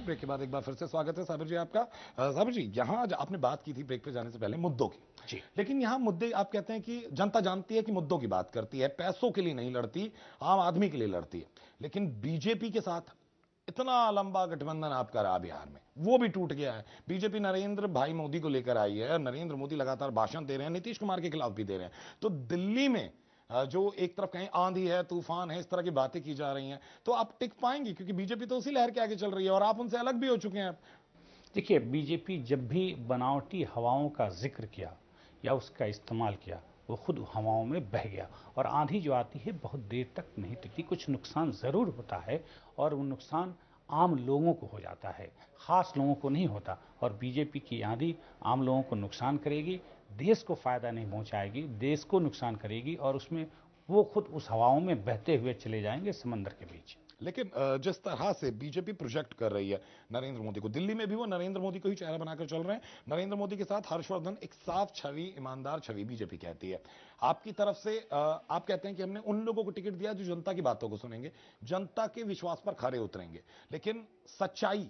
Break के बाद एक बार फिर से स्वागत है साबिर जी आपका। साबिर जी, यहाँ आपने बात की थी ब्रेक पे जाने से पहले मुद्दों की जी। लेकिन यहाँ मुद्दे आप कहते हैं कि जनता जानती है कि मुद्दों की बात करती है, पैसों के लिए नहीं लड़ती, आम आदमी के लिए लड़ती है। लेकिन बीजेपी के साथ इतना लंबा गठबंधन आपका रहा बिहार में, वो भी टूट गया है। बीजेपी नरेंद्र भाई मोदी को लेकर आई है, नरेंद्र मोदी लगातार भाषण दे रहे हैं, नीतीश कुमार के खिलाफ भी दे रहे हैं। तो दिल्ली में जो एक तरफ कहीं आंधी है, तूफान है, इस तरह की बातें की जा रही हैं, तो आप टिक पाएंगे? क्योंकि बीजेपी तो उसी लहर के आगे चल रही है और आप उनसे अलग भी हो चुके हैं। देखिए, बीजेपी जब भी बनावटी हवाओं का जिक्र किया या उसका इस्तेमाल किया, वो खुद हवाओं में बह गया। और आंधी जो आती है बहुत देर तक नहीं टिकती, कुछ नुकसान ज़रूर होता है और वो नुकसान आम लोगों को हो जाता है, ख़ास लोगों को नहीं होता। और बीजेपी की आंधी आम लोगों को नुकसान करेगी, देश को फ़ायदा नहीं पहुंचाएगी, देश को नुकसान करेगी और उसमें वो खुद उस हवाओं में बहते हुए चले जाएंगे समंदर के बीच। लेकिन जिस तरह से बीजेपी प्रोजेक्ट कर रही है नरेंद्र मोदी को, दिल्ली में भी वो नरेंद्र मोदी को ही चेहरा बनाकर चल रहे हैं। नरेंद्र मोदी के साथ हर्षवर्धन, एक साफ छवि, ईमानदार छवि बीजेपी कहती है। आपकी तरफ से आप कहते हैं कि हमने उन लोगों को टिकट दिया जो जनता की बातों को सुनेंगे, जनता के विश्वास पर खरे उतरेंगे। लेकिन सच्चाई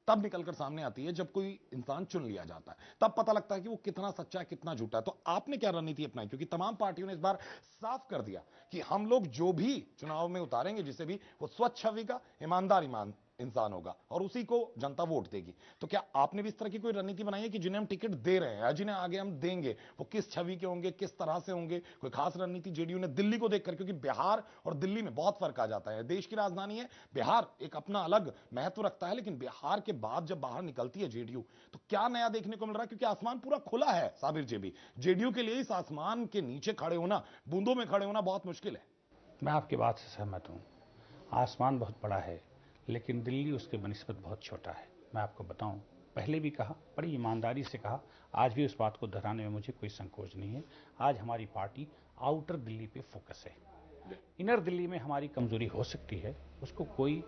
तब निकलकर सामने आती है जब कोई इंसान चुन लिया जाता है, तब पता लगता है कि वो कितना सच्चा है, कितना झूठा है। तो आपने क्या रणनीति अपनाई? क्योंकि तमाम पार्टियों ने इस बार साफ कर दिया कि हम लोग जो भी चुनाव में उतारेंगे, जिसे भी, वो स्वच्छ छवि का ईमान इंसान होगा और उसी को जनता वोट देगी। तो क्या आपने भी इस तरह की कोई रणनीति बनाई है कि जिन्हें हम टिकट दे रहे हैं या जिन्हें आगे हम देंगे वो किस छवि के होंगे, किस तरह से होंगे? कोई खास रणनीति जेडीयू ने दिल्ली को देखकर? क्योंकि बिहार और दिल्ली में बहुत फर्क आ जाता है। देश की राजधानी है, बिहार एक अपना अलग महत्व रखता है, लेकिन बिहार के बाद जब बाहर निकलती है जेडीयू, तो क्या नया देखने को मिल रहा है? क्योंकि आसमान पूरा खुला है साबिर जी भी, जेडीयू के लिए इस आसमान के नीचे खड़े होना, बूंदों में खड़े होना बहुत मुश्किल है। मैं आपकी बात से सहमत हूँ। आसमान बहुत बड़ा है, लेकिन दिल्ली उसके बनिस्बत बहुत छोटा है। मैं आपको बताऊं, पहले भी कहा, बड़ी ईमानदारी से कहा, आज भी उस बात को दोहराने में मुझे कोई संकोच नहीं है। आज हमारी पार्टी आउटर दिल्ली पे फोकस है। इनर दिल्ली में हमारी कमजोरी हो सकती है, उसको कोई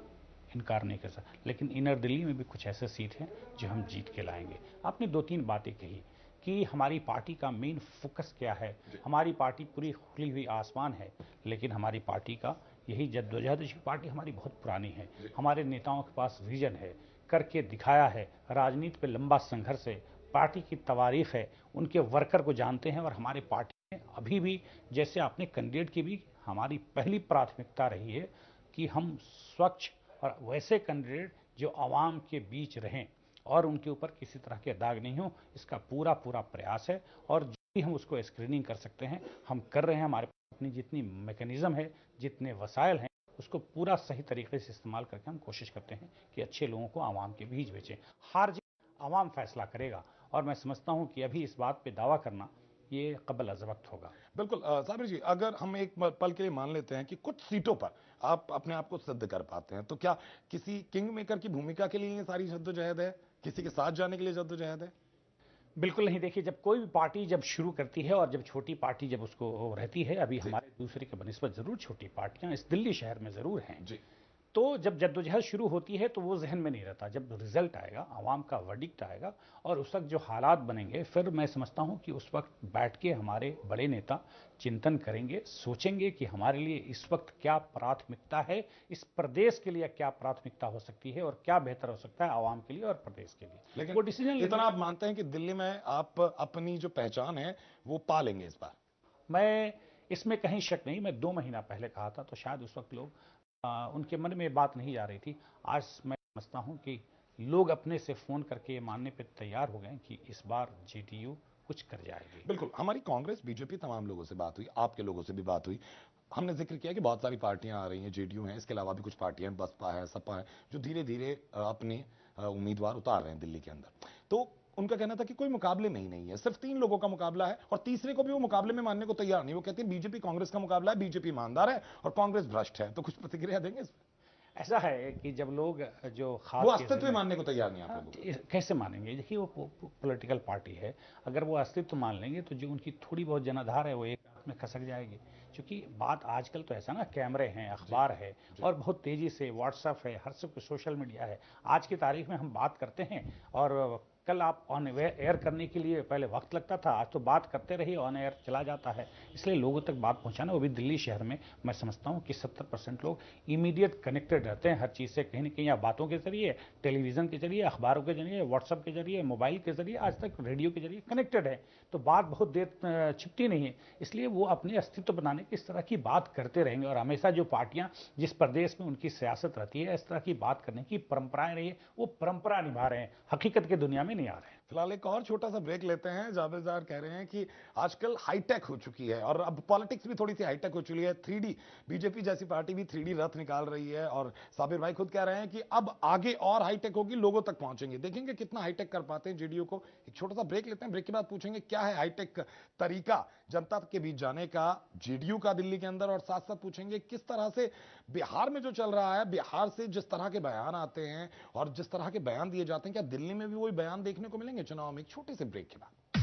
इनकार नहीं कर सकता, लेकिन इनर दिल्ली में भी कुछ ऐसे सीट हैं जो हम जीत के लाएंगे। आपने दो तीन बातें कही कि हमारी पार्टी का मेन फोकस क्या है। हमारी पार्टी पूरी खुली हुई आसमान है, लेकिन हमारी पार्टी का यही जद्दोजहद, पार्टी हमारी बहुत पुरानी है। हमारे नेताओं के पास विजन है, करके दिखाया है, राजनीति पे लंबा संघर्ष है, पार्टी की तवारीख है, उनके वर्कर को जानते हैं। और हमारे पार्टी में अभी भी, जैसे आपने कैंडिडेट की भी, हमारी पहली प्राथमिकता रही है कि हम स्वच्छ और वैसे कैंडिडेट जो आवाम के बीच रहें और उनके ऊपर किसी तरह के दाग नहीं हो। इसका पूरा पूरा प्रयास है और जो भी हम उसको स्क्रीनिंग कर सकते हैं हम कर रहे हैं। हमारे पास अपनी जितनी मैकेनिज्म है, जितने वसाइल हैं, उसको पूरा सही तरीके से इस्तेमाल करके हम कोशिश करते हैं कि अच्छे लोगों को आवाम के बीच भेजें। हार जीत आवाम फैसला करेगा और मैं समझता हूं कि अभी इस बात पे दावा करना ये कबल अज़ वक्त होगा। बिल्कुल साबिर जी, अगर हम एक पल के लिए मान लेते हैं कि कुछ सीटों पर आप अपने आप को सिद्ध कर पाते हैं, तो क्या किसी किंग मेकर की भूमिका के लिए ये सारी जद्दोजहद है? किसी के साथ जाने के लिए जद्दोजहद है? बिल्कुल नहीं। देखिए, जब कोई भी पार्टी जब शुरू करती है और जब छोटी पार्टी जब उसको रहती है, अभी जी। हमारे दूसरे के बनिस्बत ज़रूर छोटी पार्टियां इस दिल्ली शहर में ज़रूर हैं, जी। तो जब जद्दोजहद शुरू होती है तो वो जहन में नहीं रहता। जब रिजल्ट आएगा, आवाम का वर्डिक्ट आएगा और उस वक्त जो हालात बनेंगे, फिर मैं समझता हूं कि उस वक्त बैठ के हमारे बड़े नेता चिंतन करेंगे, सोचेंगे कि हमारे लिए इस वक्त क्या प्राथमिकता है, इस प्रदेश के लिए क्या प्राथमिकता हो सकती है और क्या बेहतर हो सकता है आवाम के लिए और प्रदेश के लिए। लेकिन वो डिसीजन इतना लेंगे। आप मानते हैं कि दिल्ली में आप अपनी जो पहचान है वो पा लेंगे इस बार? मैं इसमें कहीं शक नहीं। मैं 2 महीना पहले कहा था तो शायद उस वक्त लोग उनके मन में बात नहीं जा रही थी। आज मैं समझता हूं कि लोग अपने से फोन करके ये मानने पे तैयार हो गए कि इस बार जेडीयू कुछ कर जाएगी। बिल्कुल, हमारी कांग्रेस, बीजेपी, तमाम लोगों से बात हुई, आपके लोगों से भी बात हुई। हमने जिक्र किया कि बहुत सारी पार्टियां आ रही हैं, जेडीयू है, इसके अलावा भी कुछ पार्टियां, बसपा है, सपा है, जो धीरे धीरे अपने उम्मीदवार उतार रहे हैं दिल्ली के अंदर। तो उनका कहना था कि कोई मुकाबले में ही नहीं है, सिर्फ 3 लोगों का मुकाबला है और तीसरे को भी वो मुकाबले में मानने को तैयार नहीं। वो कहते हैं बीजेपी कांग्रेस का मुकाबला है, बीजेपी ईमानदार है और कांग्रेस भ्रष्ट है। तो कुछ प्रतिक्रिया देंगे इस पर? ऐसा है कि जब लोग जो वो ख्वाब के अस्तित्व ही में, मानने को तैयार नहीं आप हाँ, लोगों को? कैसे मानेंगे? देखिए, वो पॉलिटिकल पार्टी है। अगर वो अस्तित्व मान लेंगे तो जो उनकी थोड़ी बहुत जनाधार है वो एक रात में खसक जाएगी। क्योंकि बात आजकल तो ऐसा ना, कैमरे हैं, जी। अखबार है जी। और बहुत तेजी से व्हाट्सएप है, हर सब सोशल मीडिया है। आज की तारीख में हम बात करते हैं और कल आप ऑन एयर करने के लिए पहले वक्त लगता था, आज तो बात करते रहिए ऑन एयर चला जाता है। इसलिए लोगों तक बात पहुंचाना, वो भी दिल्ली शहर में मैं समझता हूं कि 70% लोग इमीडिएट कनेक्टेड रहते हैं हर चीज़ से, कहीं ना कहीं, या बातों के जरिए, टेलीविजन के जरिए, अखबारों के जरिए, व्हाट्सएप के जरिए, मोबाइल के जरिए, आज तक रेडियो के जरिए कनेक्टेड है। तो बात बहुत देर छिपती नहीं है, इसलिए वो अपने अस्तित्व बनाने की इस तरह की बात करते रहेंगे। और हमेशा जो पार्टियां जिस प्रदेश में उनकी सियासत रहती है, इस तरह की बात करने की परंपराएं रही है, वो परंपरा निभा रहे हैं, हकीकत की दुनिया में नहीं आ रहे हैं। फिलहाल एक और छोटा सा ब्रेक लेते हैं। जावेद ज़ाहर कह रहे हैं कि आजकल हाईटेक हो चुकी है और अब पॉलिटिक्स भी थोड़ी सी हाईटेक हो चुकी है। 3D, बीजेपी जैसी पार्टी भी 3D रथ निकाल रही है और साबिर भाई खुद कह रहे हैं कि अब आगे और हाईटेक होगी, लोगों तक पहुंचेंगे। देखेंगे कितना हाईटेक कर पाते हैं जेडीयू को। एक छोटा सा ब्रेक लेते हैं, ब्रेक के बाद पूछेंगे क्या है हाईटेक तरीका जनता के बीच जाने का जेडीयू का दिल्ली के अंदर, और साथ साथ पूछेंगे किस तरह से बिहार में जो चल रहा है, बिहार से जिस तरह के बयान आते हैं और जिस तरह के बयान दिए जाते हैं, क्या दिल्ली में भी वही बयान देखने को मिलेंगे चुनाव में। एक छोटे से ब्रेक के बाद।